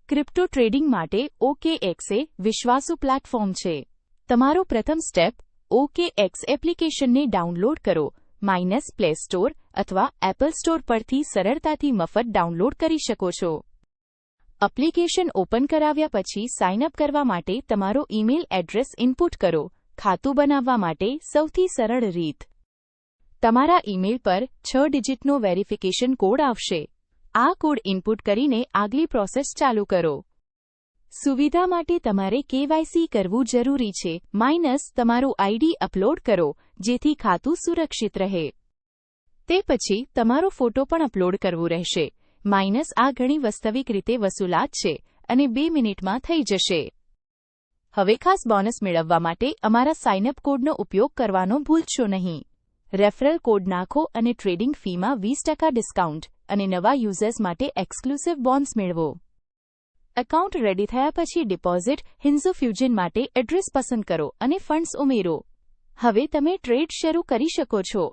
Crypto trading માટે OKX એ વિશ્વાસુ platform છે. તમારો પ્રથમ સ્ટેપ OKX એપ્લિકેશનને ડાઉનલોડ કરો. પ્લે સ્ટોર અથવા એપલ સ્ટોર પરથી સરળતાથી મફત ડાઉનલોડ કરી શકો છો. એપ્લિકેશન ઓપન કરાવ્યા પછી સાઇન અપ કરવા માટે તમારો ઈમેલ એડ્રેસ ઇનપુટ કરો. ખાતું બનાવવા માટે સૌથી સરળ રીત. તમારા ઈમેલ પર 6 ડિજિટનો વેરિફિકેશન કોડ આવશે. આ કોડ ઇનપુટ કરીને આગલી પ્રોસેસ ચાલુ કરો. સુવિધા માટે તમારે KYC કરવું જરૂરી છે. તમારું આઈડી અપલોડ કરો જેથી ખાતું સુરક્ષિત રહે. તે પછી તમારો ફોટો પણ અપલોડ કરવું રહેશે. આ ઘણી વાસ્તવિક રીતે વસૂલાત છે અને 2 મિનિટમાં થઈ જશે. હવે ખાસ બોનસ મેળવવા માટે અમારા સાઇન અપ કોડનો ઉપયોગ કરવાનો ભૂલશો નહીં. રેફરલ કોડ નાખો અને ટ્રેડિંગ ફીમાં 20% ડિસ્કાઉન્ટ અને નવા યુઝર્સ માટે એક્સક્લુસિવ બોન્સ મેળવો. એકાઉન્ટ રેડી થયા પછી ડિપોઝિટ હિન્ઝો ફ્યુઝન માટે એડ્રેસ પસંદ કરો અને ફંડ્સ ઉમેરો. હવે તમે ટ્રેડ શરૂ કરી શકો છો.